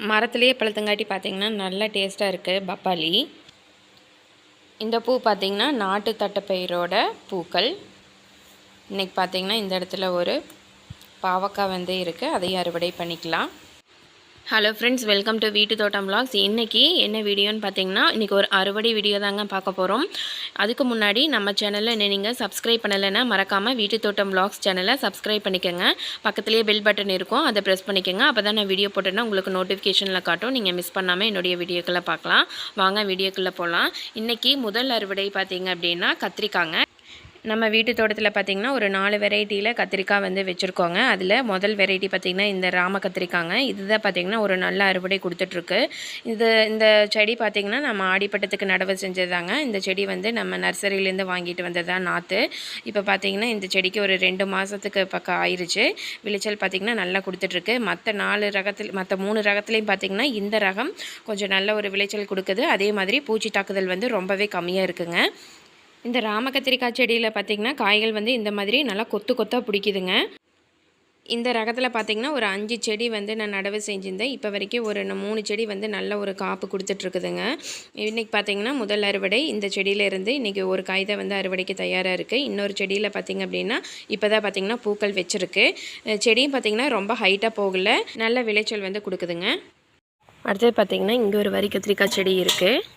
மரத்துலேயே பழுத்தங்காட்டி பார்த்திங்கன்னா நல்ல டேஸ்ட்டாக இருக்குது பப்பாளி. இந்த பூ பார்த்திங்கன்னா நாட்டு தட்டைப்பயிரோட பூக்கள். இன்றைக்கி பார்த்திங்கன்னா இந்த இடத்துல ஒரு பாவக்காய் வந்து இருக்குது, அதையும் அறுவடை பண்ணிக்கலாம். ஹலோ ஃப்ரெண்ட்ஸ், வெல்கம் டு வீட்டு தோட்டம் vlogs. இன்றைக்கி என்ன வீடியோன்னு பார்த்தீங்கன்னா, இன்றைக்கி ஒரு அறுவடை வீடியோ தாங்க பார்க்க போகிறோம். அதுக்கு முன்னாடி நம்ம சேனலில் என்ன நீங்கள் சப்ஸ்கிரைப் பண்ணலைன்னா மறக்காமல் வீட்டு தோட்டம் vlogs சேனலை சப்ஸ்கிரைப் பண்ணிக்கோங்க. பக்கத்துலேயே பெல் பட்டன் இருக்கும், அதை ப்ரெஸ் பண்ணிக்கோங்க. அப்போ தான் நான் வீடியோ போட்டேன்னா உங்களுக்கு நோட்டிஃபிகேஷனில் காட்டும். நீங்கள் மிஸ் பண்ணாமல் என்னுடைய வீடியோக்களை பார்க்கலாம். வாங்க வீடியோக்குள்ளே போகலாம். இன்றைக்கி முதல் அறுவடை பார்த்திங்க அப்படின்னா கத்திரிக்காங்க. நம்ம வீட்டு தோட்டத்தில் பார்த்திங்கன்னா ஒரு 4 வெரைட்டியில் கத்திரிக்காய் வந்து வச்சுருக்கோங்க. அதில் முதல் வெரைட்டி பார்த்திங்கன்னா இந்த ராம கத்திரிக்காங்க. இதுதான் பார்த்திங்கன்னா ஒரு நல்ல அறுவடை கொடுத்துட்ருக்கு. இந்த செடி பார்த்திங்கன்னா நம்ம ஆடிப்பட்டத்துக்கு நடவு செஞ்சதாங்க. இந்த செடி வந்து நம்ம நர்சரியிலேருந்து வாங்கிட்டு வந்தது தான் நாற்று. இப்போ பார்த்திங்கன்னா இந்த செடிக்கு ஒரு 2 மாதத்துக்கு பக்கம் ஆயிடுச்சு. விளைச்சல் பார்த்திங்கன்னா நல்லா கொடுத்துட்ருக்கு. மற்ற 3 ரகத்துலேயும் பார்த்திங்கன்னா இந்த ரகம் கொஞ்சம் நல்ல ஒரு விளைச்சல் கொடுக்குது. அதே மாதிரி பூச்சி தாக்குதல் வந்து ரொம்பவே கம்மியாக இருக்குங்க. இந்த ராம கத்திரிக்காய் செடியில் பார்த்திங்கன்னா காய்கள் வந்து இந்த மாதிரி நல்லா கொத்து கொத்தாக பிடிக்குதுங்க. இந்த ரகத்தில் பார்த்திங்கன்னா ஒரு 5 செடி வந்து நான் நடவு செஞ்சுருந்தேன். இப்போ வரைக்கும் ஒரு 3 செடி வந்து நல்ல ஒரு காப்பு கொடுத்துட்ருக்குதுங்க. இன்றைக்கி பார்த்திங்கன்னா முதல் அறுவடை இந்த செடியிலேருந்து இன்றைக்கி ஒரு காய் தான் வந்து அறுவடைக்கு தயாராக இருக்குது. இன்னொரு செடியில் பார்த்திங்க அப்படின்னா இப்போ தான் பார்த்திங்கன்னா பூக்கள் வச்சுருக்கு. செடியும் பார்த்திங்கன்னா ரொம்ப ஹைட்டாக போகலை, நல்ல விளைச்சல் வந்து கொடுக்குதுங்க. அடுத்தது பார்த்திங்கன்னா இங்கே ஒரு வரி கத்திரிக்காய் செடி இருக்குது.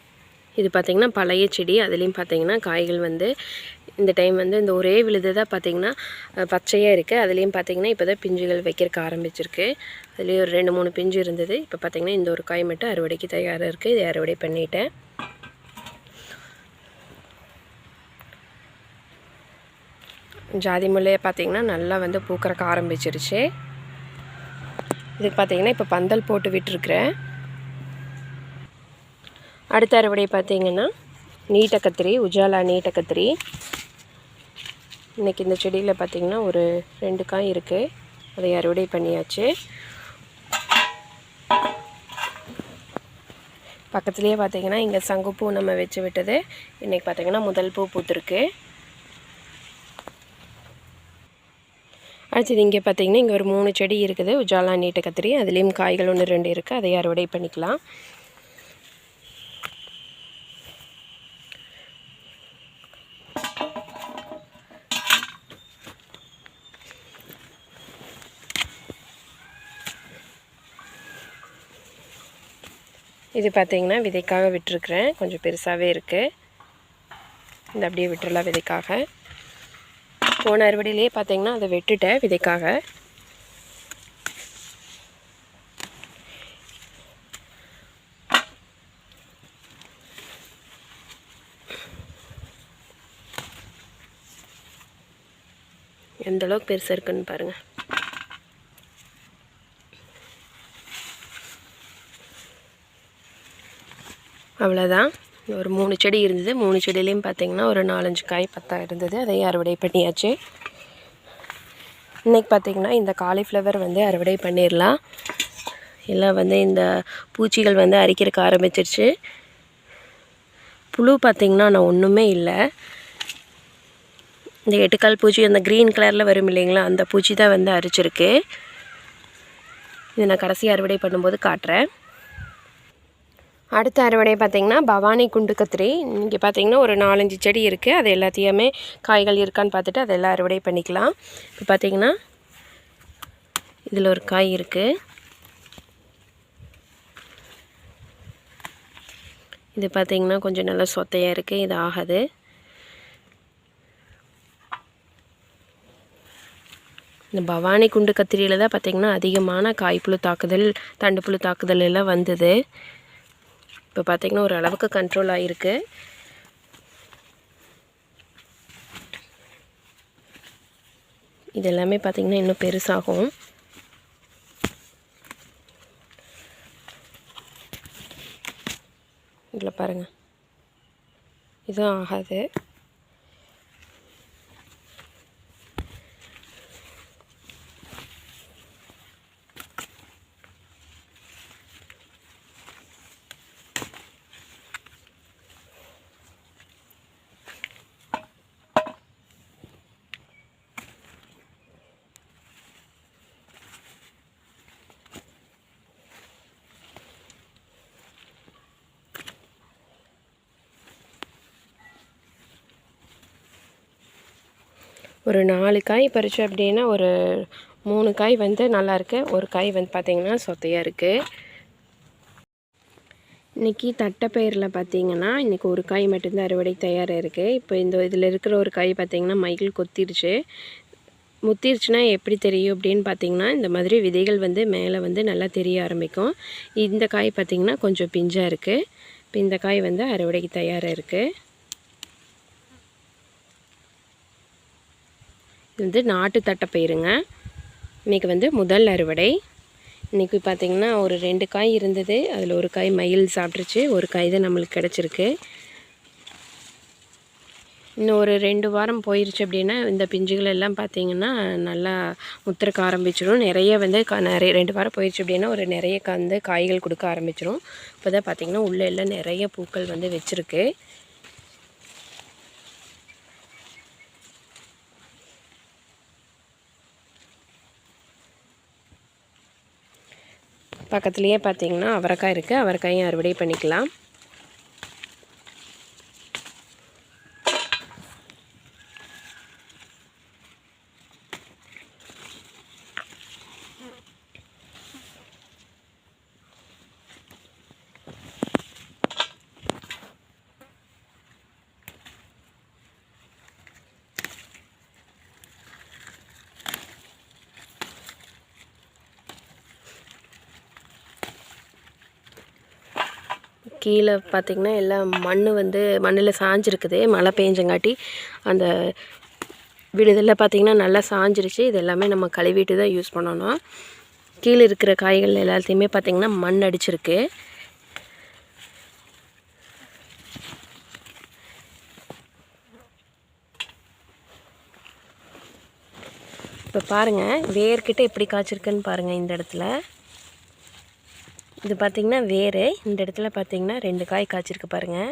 இது பார்த்திங்கன்னா பழைய செடி. அதுலேயும் பார்த்திங்கன்னா காய்கள் வந்து இந்த டைம் வந்து இந்த ஒரே விழுது தான் பார்த்திங்கன்னா பச்சையாக இருக்குது. அதுலேயும் பார்த்திங்கன்னா இப்போ தான் பிஞ்சுகள் வைக்கிறதுக்கு ஆரம்பிச்சிருக்கு. அதுலேயும் ஒரு 2-3 பிஞ்சு இருந்தது. இப்போ பார்த்திங்கன்னா இந்த ஒரு காய் மட்டும் அறுவடைக்கு தயாராக இருக்குது. இதை அறுவடை பண்ணிட்டேன். ஜாதி முல்லையை பார்த்திங்கன்னா நல்லா வந்து பூக்கறக்க ஆரம்பிச்சிருச்சு. இதுக்கு பார்த்திங்கன்னா இப்போ பந்தல் போட்டு விட்டுருக்குறேன். அடுத்த அறுவடை பார்த்திங்கன்னா நீட்ட கத்திரி, உஜாலா நீட்ட கத்திரி. இன்றைக்கி இந்த செடியில் பார்த்திங்கன்னா ஒரு 2 காய் இருக்குது. அதை அறுவடை பண்ணியாச்சு. பக்கத்துலேயே பார்த்திங்கன்னா இங்கே சங்குப்பூ நம்ம வச்சு விட்டது இன்றைக்கி பார்த்திங்கன்னா முதல் பூ பூத்துருக்கு. அடுத்தது இங்கே பார்த்திங்கன்னா இங்கே ஒரு 3 செடி இருக்குது உஜாலா நீட்ட கத்திரி. அதுலேயும் காய்கள் 1-2 இருக்குது. அதை அறுவடை பண்ணிக்கலாம். இது பார்த்திங்கன்னா விதைக்காக விட்டுருக்குறேன். கொஞ்சம் பெருசாகவே இருக்குது. இந்த அப்படியே விட்டுறலாம் விதைக்காக. போன அறுவடையிலே பார்த்திங்கன்னா அதை வெட்டுட்டேன் விதைக்காக. எந்த அளவுக்கு பெருசாக இருக்குன்னு பாருங்கள். அவ்வளோதான். ஒரு 3 செடி இருந்தது. 3 செடியிலையும் பார்த்திங்கன்னா ஒரு 4-5 காய் பத்தா இருந்தது. அதையும் அறுவடை பண்ணியாச்சு. இன்றைக்கி பார்த்திங்கன்னா இந்த காலிஃப்ளவர் வந்து அறுவடை பண்ணிடலாம். எல்லாம் வந்து இந்த பூச்சிகள் வந்து அரிக்கிறதுக்கு ஆரம்பிச்சிருச்சு. புழு பார்த்திங்கன்னா நான் ஒன்றுமே இல்லை. இந்த 8 கால் பூச்சி அந்த க்ரீன் கலரில் வரும் இல்லைங்களா, அந்த பூச்சி தான் வந்து அரிச்சிருக்கு. இதை நான் கடைசி அறுவடை பண்ணும்போது காட்டுறேன். அடுத்த அறுவடை பார்த்திங்கன்னா பவானி குண்டு கத்திரி. இங்கே பார்த்திங்கன்னா ஒரு 4-5 செடி இருக்குது. அது எல்லாத்தையுமே காய்கள் இருக்கான்னு பார்த்துட்டு அதெல்லாம் அறுவடை பண்ணிக்கலாம். இப்போ பார்த்திங்கன்னா இதில் ஒரு காய் இருக்குது. இது பார்த்திங்கன்னா கொஞ்சம் நல்லா சொத்தையாக இருக்குது. இது ஆகாது. இந்த பவானி குண்டு கத்திரியில் தான் பார்த்திங்கன்னா அதிகமான காய்ப்புழு தாக்குதல், தண்டுப்புழு தாக்குதல் எல்லாம் வந்தது. இப்போ பார்த்திங்கன்னா ஒரு அளவுக்கு கண்ட்ரோல் ஆகிருக்கு. இது எல்லாமே பார்த்திங்கன்னா இன்னும் பெருசாகும். இதில் பாருங்கள், இதுவும் ஆகாது. ஒரு 4 காய் பறித்தோம் அப்படின்னா ஒரு 3 காய் வந்து நல்லாயிருக்கு, ஒரு காய் வந்து பார்த்திங்கன்னா சொத்தையாக இருக்குது. இன்றைக்கி தட்டைப்பயிரில் பார்த்திங்கன்னா இன்றைக்கி ஒரு காய் மட்டும்தான் அறுவடை தயாராக இருக்குது. இப்போ இதில் இருக்கிற ஒரு காய் பார்த்திங்கன்னா மயில் கொத்திடுச்சு. முத்திருச்சுன்னா எப்படி தெரியும் அப்படின்னு பார்த்திங்கன்னா, இந்த மாதிரி விதைகள் வந்து மேலே வந்து நல்லா தெரிய ஆரம்பிக்கும். இந்த காய் பார்த்திங்கன்னா கொஞ்சம் பிஞ்சாக இருக்குது. இப்போ இந்த காய் வந்து அறுவடைக்கு தயாராக இருக்குது. இது வந்து நாட்டு தட்டைப்பயிருங்க. இன்றைக்கி வந்து முதல் அறுவடை. இன்றைக்கி பார்த்திங்கன்னா ஒரு 2 காய் இருந்தது, அதில் ஒரு காய் மயில் சாப்பிட்ருச்சு, ஒரு காய் தான் நம்மளுக்கு கிடச்சிருக்கு. இன்னும் ஒரு 2 வாரம் போயிடுச்சு அப்படின்னா இந்த பிஞ்சுகள் எல்லாம் பார்த்திங்கன்னா நல்லா முத்திருக்க ஆரம்பிச்சிடும். நிறைய வந்து நிறைய 2 வாரம் போயிடுச்சு அப்படின்னா ஒரு நிறைய வந்து காய்கள் கொடுக்க ஆரம்பிச்சிடும். இப்போ தான் பார்த்திங்கன்னா உள்ளே எல்லாம் நிறைய பூக்கள் வந்து வச்சுருக்கு. பக்கத்துலேயே பார்த்திங்கன்னா அவரைக்காய் இருக்குது, அவரைக்காயும் அறுவடை பண்ணிக்கலாம். கீழே பார்த்திங்கன்னா எல்லாம் மண்ணில் சாஞ்சிருக்குது, மழை பெஞ்சங்காட்டி அந்த விடுதலில் பார்த்திங்கன்னா நல்லா சாஞ்சிருச்சு. இது எல்லாமே நம்ம கழுவிட்டு தான் யூஸ் பண்ணணும். கீழே இருக்கிற காய்கள் எல்லாத்தையுமே பார்த்திங்கன்னா மண் அடிச்சிருக்கு. இப்போ பாருங்கள் வேர்கிட்ட எப்படி காய்ச்சிருக்குன்னு பாருங்கள். இந்த இடத்துல இது பார்த்திங்கன்னா வேறு, இந்த இடத்துல பார்த்திங்கன்னா 2 காய் காய்ச்சிருக்கு பாருங்கள்.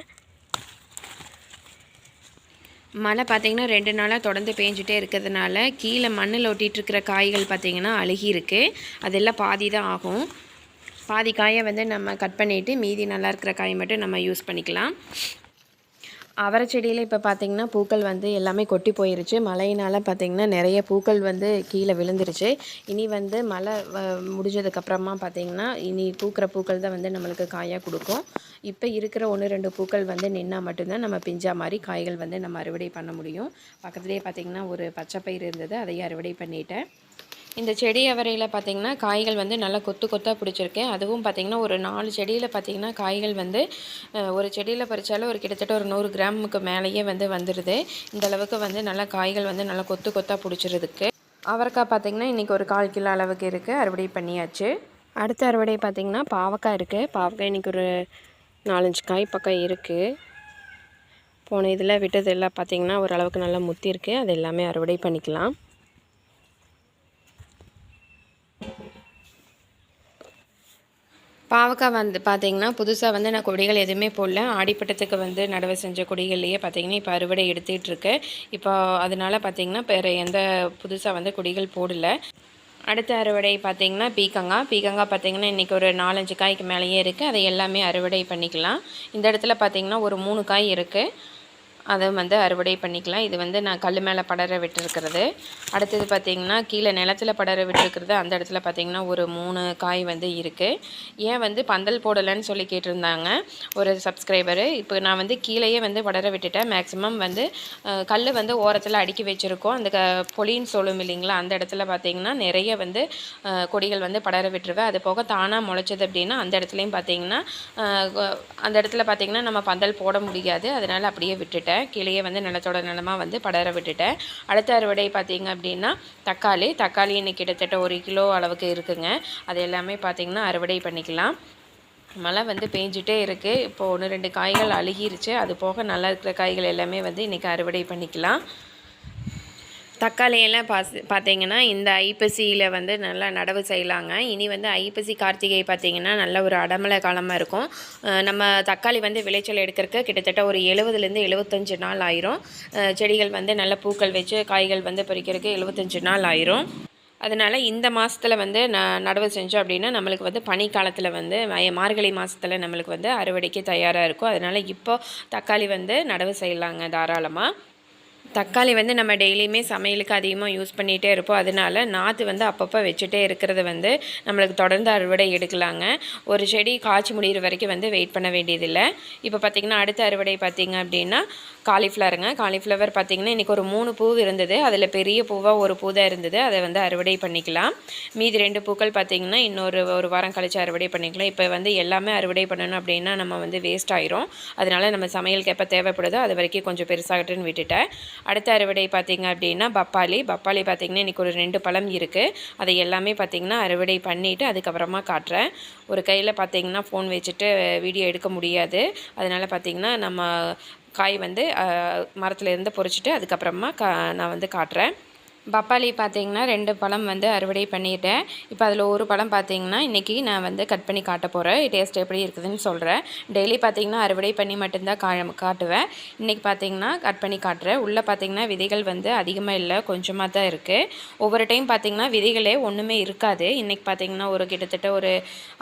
மழை பார்த்திங்கன்னா 2 நாளாக தொடர்ந்து பேஞ்சிட்டே இருக்கிறதுனால கீழே மண்ணில் ஒட்டிகிட்ருக்கிற காய்கள் பார்த்திங்கன்னா அழுகி இருக்குது. அதெல்லாம் பாதி தான் ஆகும். பாதி காயை வந்து நம்ம கட் பண்ணிவிட்டு மீதி நல்லா இருக்கிற காய் மட்டும் நம்ம யூஸ் பண்ணிக்கலாம். அவரை செடியில் இப்போ பார்த்திங்கன்னா பூக்கள் வந்து எல்லாமே கொட்டி போயிருச்சு. மழையினால் பார்த்திங்கன்னா நிறைய பூக்கள் வந்து கீழே விழுந்துருச்சு. இனி வந்து மழை முடிஞ்சதுக்கப்புறமா பார்த்திங்கன்னா இனி பூக்கிற பூக்கள் தான் வந்து நம்மளுக்கு காயாக கொடுக்கும். இப்போ இருக்கிற 1-2 பூக்கள் வந்து நின்னா மட்டும்தான் நம்ம பிஞ்சா மாதிரி காய்கள் வந்து நம்ம அறுவடை பண்ண முடியும். பக்கத்துலேயே பார்த்திங்கன்னா ஒரு பச்சை பயிர் இருந்தது, அதையும் அறுவடை பண்ணிட்டேன். இந்த செடி அவரையில் பார்த்திங்கன்னா காய்கள் வந்து நல்லா கொத்து கொத்தாக பிடிச்சிருக்கு. அதுவும் பார்த்திங்கன்னா ஒரு 4 செடியில் பார்த்திங்கன்னா காய்கள் வந்து ஒரு செடியில் பறித்தாலும் ஒரு கிட்டத்தட்ட ஒரு 100 கிராமுக்கு மேலேயே வந்து வந்துடுது. இந்த அளவுக்கு வந்து நல்லா காய்கள் வந்து நல்லா கொத்து கொத்தாக பிடிச்சிருக்கு. அவரைக்காய் பார்த்திங்கன்னா இன்றைக்கி ஒரு 1/4 கிலோ அளவுக்கு இருக்குது, அறுவடை பண்ணியாச்சு. அடுத்த அறுவடை பார்த்திங்கன்னா பாவக்காய் இருக்குது. பாவக்காய் இன்றைக்கி ஒரு 4-5 காய் பக்கம் இருக்குது. போன இதில் விட்டது எல்லாம் பார்த்திங்கன்னா ஓரளவுக்கு நல்லா முத்திருக்கு. அது எல்லாமே அறுவடை பண்ணிக்கலாம். பாவக்காய் வந்து பார்த்திங்கன்னா புதுசாக வந்து நான் கொடிகள் எதுவுமே போடல. ஆடிப்பட்டத்துக்கு வந்து நடவு செஞ்ச கொடிகள்லேயே பார்த்திங்கன்னா இப்போ அறுவடை எடுத்துகிட்ருக்கு. இப்போ அதனால் பார்த்திங்கன்னா வேறு எந்த புதுசாக வந்து கொடிகள் போடலை. அடுத்த அறுவடை பார்த்திங்கன்னா பீக்கங்காய் பார்த்திங்கன்னா இன்றைக்கி ஒரு 4-5 காய்க்கு மேலேயே இருக்குது. அதை எல்லாமே அறுவடை பண்ணிக்கலாம். இந்த இடத்துல பார்த்திங்கன்னா ஒரு 3 காய் இருக்குது, அதை வந்து அறுவடை பண்ணிக்கலாம். இது வந்து நான் கல் மேலே படர விட்டுருக்கிறது. அடுத்தது பார்த்திங்கன்னா கீழே நிலத்தில் படர விட்டுருக்கிறது. அந்த இடத்துல பார்த்திங்கன்னா ஒரு 3 காய் வந்து இருக்குது. ஏன் வந்து பந்தல் போடலைன்னு சொல்லி கேட்டிருந்தாங்க ஒரு சப்ஸ்கிரைபரு. இப்போ நான் வந்து கீழேயே வந்து படர விட்டுட்டேன். மேக்ஸிமம் வந்து கல் வந்து ஓரத்தில் அடுக்கி வச்சுருக்கோம். அந்த பொலின்னு சொல்லும் இல்லைங்களா, அந்த இடத்துல பார்த்திங்கன்னா நிறைய வந்து கொடிகள் வந்து படர விட்டுருவேன். அது போக தானாக முளைச்சது அப்படின்னா அந்த இடத்துலையும் பார்த்திங்கன்னா அந்த இடத்துல பார்த்திங்கன்னா நம்ம பந்தல் போட முடியாது. அதனால் அப்படியே விட்டுட்டேன். கீழே வந்து நிலத்தோட நிலமாக வந்து படர விட்டுட்டேன். அடுத்த அறுவடை பார்த்திங்க அப்படின்னா தக்காளி இன்னைக்கு கிட்டத்தட்ட 1 கிலோ அளவுக்கு இருக்குங்க. அது எல்லாமே பார்த்திங்கன்னா அறுவடை பண்ணிக்கலாம். மழை வந்து பேஞ்சிட்டே இருக்குது. இப்போது 1-2 காய்கள் அழுகிருச்சு. அது போக நல்லா இருக்கிற காய்கள் எல்லாமே வந்து இன்றைக்கி அறுவடை பண்ணிக்கலாம். தக்காளியெல்லாம் பார்த்திங்கன்னா இந்த ஐப்பசியில் வந்து நல்லா நடவு செய்யலாங்க. இனி வந்து ஐப்பசி கார்த்திகை பார்த்திங்கன்னா நல்ல ஒரு அடமழை காலமாக இருக்கும். நம்ம தக்காளி வந்து விளைச்சல் எடுக்கிறதுக்கு கிட்டத்தட்ட ஒரு 70லேருந்து 75 நாள் ஆயிரும். செடிகள் வந்து நல்ல பூக்கள் வச்சு காய்கள் வந்து பறிக்கிறதுக்கு 75 நாள் ஆயிரும். அதனால் இந்த மாதத்தில் வந்து நடவு செஞ்சோம் அப்படின்னா நம்மளுக்கு வந்து பனி காலத்தில் வந்து மார்கழி மாதத்தில் நம்மளுக்கு வந்து அறுவடைக்கு தயாராக இருக்கும். அதனால் இப்போ தக்காளி வந்து நடவு செய்யலாங்க தாராளமாக. தக்காளி வந்து நம்ம டெய்லியுமே சமையலுக்கு அதிகமாக யூஸ் பண்ணிகிட்டே இருப்போம். அதனால நாற்று வந்து அப்பப்போ வச்சுட்டே இருக்கிறது வந்து நம்மளுக்கு தொடர்ந்து அறுவடை எடுக்கலாங்க. ஒரு செடி காய்ச்சி முடிகிற வரைக்கும் வந்து வெயிட் பண்ண வேண்டியதில்லை. இப்போ பார்த்திங்கன்னா அடுத்த அறுவடை பார்த்திங்க அப்படின்னா காலிஃப்ளவருங்க. காலிஃப்ளவர் பார்த்திங்கன்னா இன்றைக்கி ஒரு 3 பூ இருந்தது. அதில் பெரிய பூவாக ஒரு பூ தான் இருந்தது. அதை வந்து அறுவடை பண்ணிக்கலாம். மீதி 2 பூக்கள் பார்த்திங்கன்னா ஒரு வாரம் கழித்து அறுவடை பண்ணிக்கலாம். இப்போ வந்து எல்லாமே அறுவடை பண்ணணும் அப்படின்னா நம்ம வந்து வேஸ்ட் ஆயிரும். அதனால் நம்ம சமையலுக்கு எப்போ தேவைப்படுதோ அது வரைக்கும் கொஞ்சம் பெருசாகட்டுன்னு விட்டுட்டேன். அடுத்த அறுவடை பார்த்திங்க அப்படின்னா பப்பாளி பார்த்திங்கன்னா இன்றைக்கி ஒரு 2 பழம் இருக்குது. அதை எல்லாமே பார்த்திங்கன்னா அறுவடை பண்ணிவிட்டு அதுக்கப்புறமா காட்டுறேன். ஒரு கையில் பார்த்திங்கன்னா ஃபோன் வச்சுட்டு வீடியோ எடுக்க முடியாது. அதனால் பார்த்திங்கன்னா நம்ம காய் வந்து மரத்துலேருந்து பொறிச்சிட்டு அதுக்கப்புறமா நான் வந்து காட்டுறேன். பப்பாளி பார்த்திங்கன்னா 2 பழம் வந்து அறுவடை பண்ணிட்டேன். இப்போ அதில் ஒரு பழம் பார்த்திங்கன்னா இன்றைக்கி நான் வந்து கட் பண்ணி காட்ட போகிறேன். டேஸ்ட் எப்படி இருக்குதுன்னு சொல்கிறேன். டெய்லி பார்த்திங்கன்னா அறுவடை பண்ணி மட்டும்தான் காட்டுவேன். இன்றைக்கி பார்த்திங்கன்னா கட் பண்ணி காட்டுறேன். உள்ளே பார்த்திங்கன்னா விதைகள் வந்து அதிகமாக இல்லை, கொஞ்சமாக தான் இருக்குது. ஒவ்வொரு டைம் பார்த்திங்கன்னா விதைகளே ஒன்றுமே இருக்காது. இன்றைக்கி பார்த்திங்கன்னா ஒரு கிட்டத்தட்ட ஒரு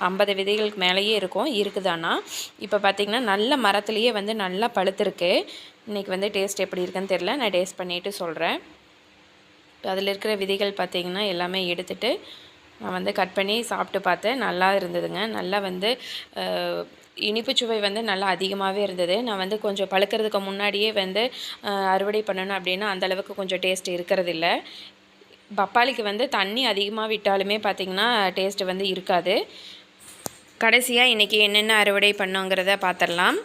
50 விதைகளுக்கு மேலேயே இருக்குதானா. இப்போ பார்த்திங்கன்னா நல்ல மரத்துலேயே வந்து நல்லா பழுத்திருக்கு. இன்றைக்கி வந்து டேஸ்ட் எப்படி இருக்குன்னு தெரில, நான் டேஸ்ட் பண்ணிவிட்டு சொல்கிறேன். அதில் இருக்கிற விதைகள் பார்த்திங்கன்னா எல்லாமே எடுத்துகிட்டு நான் வந்து கட் பண்ணி சாப்பிட்டு பார்த்தேன். நல்லா இருந்ததுங்க. நல்லா வந்து இனிப்பு சுவை வந்து நல்லா அதிகமாகவே இருந்தது. நான் வந்து கொஞ்சம் பழுக்கிறதுக்கு முன்னாடியே வந்து அறுவடை பண்ணணும் அப்படின்னா அந்தளவுக்கு கொஞ்சம் டேஸ்ட் இருக்கிறதில்ல. பப்பாளிக்கு வந்து தண்ணி அதிகமாக விட்டாலுமே பார்த்திங்கன்னா டேஸ்ட்டு வந்து இருக்காது. கடைசியாக இன்றைக்கி என்னென்ன அறுவடை பண்ணோங்கிறத பார்த்துடலாம்.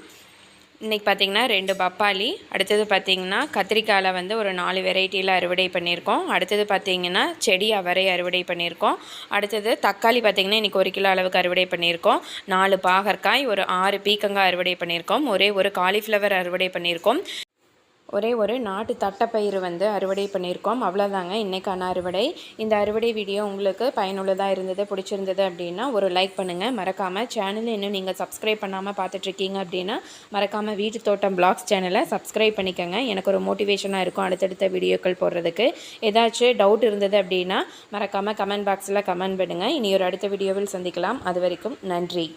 இன்றைக்கி பார்த்திங்கன்னா 2 பப்பாளி, அடுத்தது பார்த்திங்கன்னா கத்திரிக்காயில் வந்து ஒரு 4 வெரைட்டியில் அறுவடை பண்ணியிருக்கோம். அடுத்தது பார்த்திங்கன்னா செடி அவரை அறுவடை பண்ணியிருக்கோம். அடுத்தது தக்காளி பார்த்திங்கன்னா இன்றைக்கி 1 கிலோ அளவுக்கு அறுவடை பண்ணியிருக்கோம். 4 பாகற்காய், ஒரு 6 பீக்கங்காய் அறுவடை பண்ணியிருக்கோம். ஒரு காலிஃப்ளவர் அறுவடை பண்ணியிருக்கோம். ஒரு நாட்டு தட்டைப்பயிறு வந்து அறுவடை பண்ணியிருக்கோம். அவ்வளோதாங்க இன்றைக்கான அறுவடை. இந்த அறுவடை வீடியோ உங்களுக்கு பயனுள்ளதாக இருந்தது, பிடிச்சிருந்தது அப்படின்னா ஒரு லைக் பண்ணுங்கள். மறக்காமல் சேனலை இன்னும் நீங்கள் சப்ஸ்கிரைப் பண்ணாமல் பார்த்துட்ருக்கீங்க அப்படின்னா மறக்காமல் வீட்டு தோட்டம் பிளாக்ஸ் சேனலை சப்ஸ்கிரைப் பண்ணிக்கோங்க. எனக்கு ஒரு மோட்டிவேஷனாக இருக்கும் அடுத்தடுத்த வீடியோக்கள் போடுறதுக்கு. ஏதாச்சும் டவுட் இருந்தது அப்படின்னா மறக்காமல் கமெண்ட் பாக்ஸில் கமெண்ட் பண்ணுங்கள். இனி ஒரு அடுத்த வீடியோவில் சந்திக்கலாம். அது வரைக்கும் நன்றி.